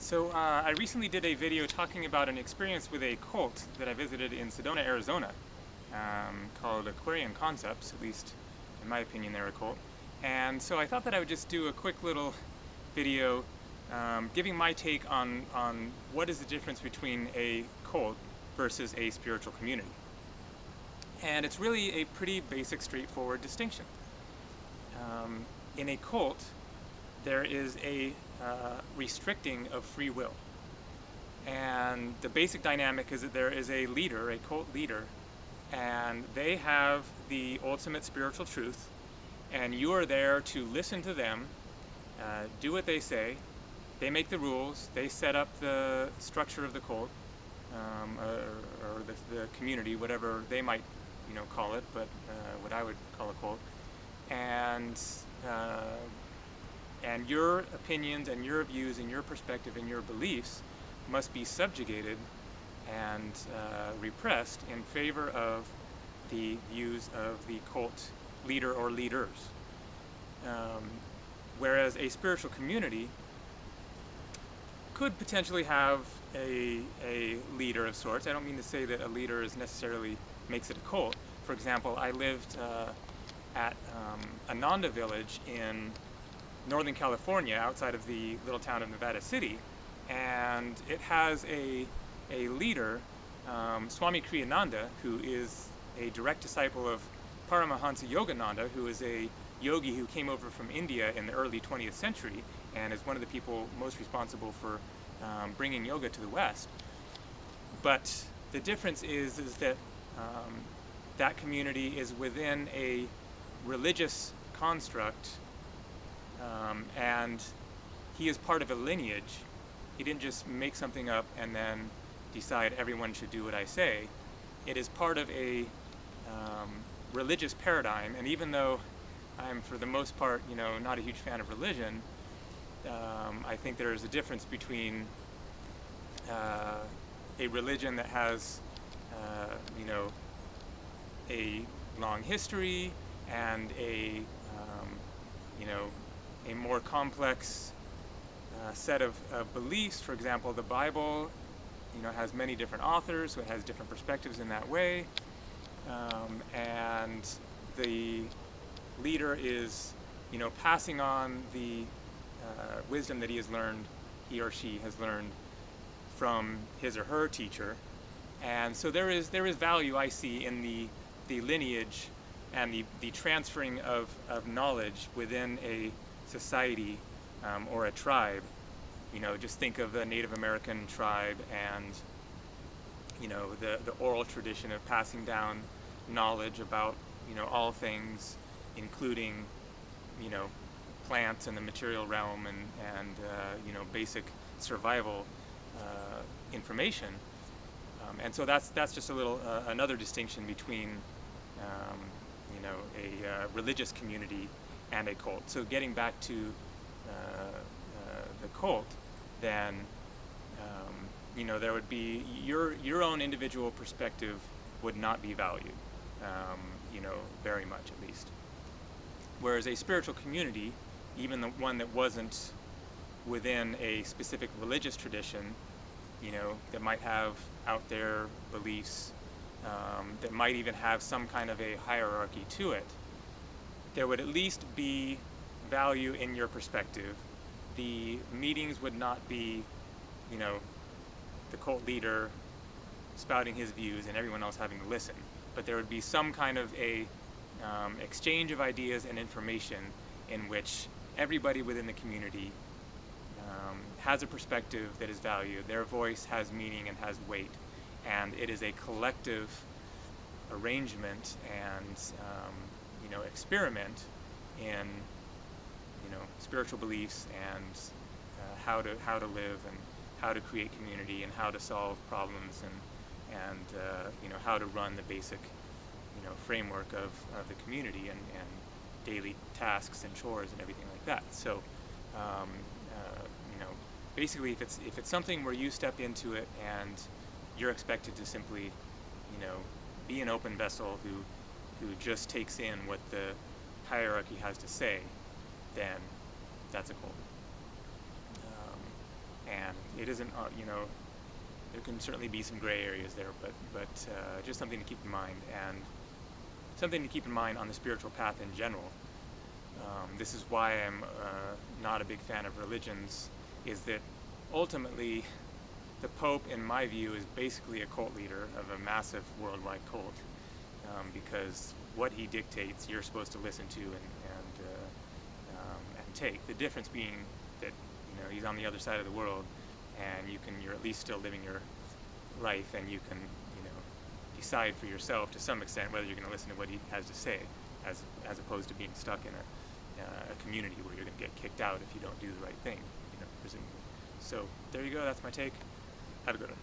I recently did a video talking about an experience with a cult that I visited in Sedona, Arizona, called Aquarian Concepts. At least in my opinion they're a cult. And so I thought that I would just do a quick little video giving my take on what is the difference between a cult versus a spiritual community. And it's really a pretty basic, straightforward distinction. In a cult, there is a restricting of free will. And the basic dynamic is that there is a leader, a cult leader, and they have the ultimate spiritual truth, and you are there to listen to them, do what they say. They make the rules, they set up the structure of the cult, or the community, whatever they might call it, but what I would call a cult. And your opinions and your views and your perspective and your beliefs must be subjugated and repressed in favor of the views of the cult leader or leaders. Whereas a spiritual community could potentially have a leader of sorts. I don't mean to say that a leader is necessarily makes it a cult. For example, I lived at Ananda Village in Northern California, outside of the little town of Nevada City, and it has a leader, Swami Kriyananda, who is a direct disciple of Paramahansa Yogananda, who is a yogi who came over from India in the early 20th century and is one of the people most responsible for bringing yoga to the West. But the difference is that that community is within a religious construct, and he is part of a lineage. He didn't just make something up and then decide everyone should do what I say. It is part of a religious paradigm, and even though I'm for the most part not a huge fan of religion, I think there is a difference between a religion that has a long history and a more complex set of beliefs. For example, the Bible has many different authors, so it has different perspectives in that way, and the leader is passing on the wisdom that he or she has learned from his or her teacher. And so there is value, I see, in the lineage and the transferring of knowledge within a society or a tribe. Just think of the Native American tribe and the oral tradition of passing down knowledge about all things, including plants and the material realm and basic survival information. And so that's just a little another distinction between a religious community and a cult. So getting back to the cult, then there would be your own individual perspective would not be valued, very much at least. Whereas a spiritual community, even the one that wasn't within a specific religious tradition, that might have out there beliefs, that might even have some kind of a hierarchy to it, there would at least be value in your perspective. The meetings would not be, the cult leader spouting his views and everyone else having to listen, but there would be some kind of a exchange of ideas and information in which everybody within the community has a perspective that is valued. Their voice has meaning and has weight, and it is a collective arrangement and experiment in spiritual beliefs and how to live and how to create community and how to solve problems and how to run the basic framework of the community and daily tasks and chores and everything like that. So basically, if it's something where you step into it and you're expected to simply be an open vessel who just takes in what the hierarchy has to say, then that's a cult. And it isn't, there can certainly be some gray areas there, but just something to keep in mind, and something to keep in mind on the spiritual path in general. This is why I'm not a big fan of religions, is that ultimately the Pope, in my view, is basically a cult leader of a massive worldwide cult, because what he dictates you're supposed to listen to and take. The difference being that he's on the other side of the world, and you're at least still living your life, and you can decide for yourself to some extent whether you're going to listen to what he has to say, as opposed to being stuck in a community where you're going to get kicked out if you don't do the right thing, presumably. So there you go. That's my take. Have a good one.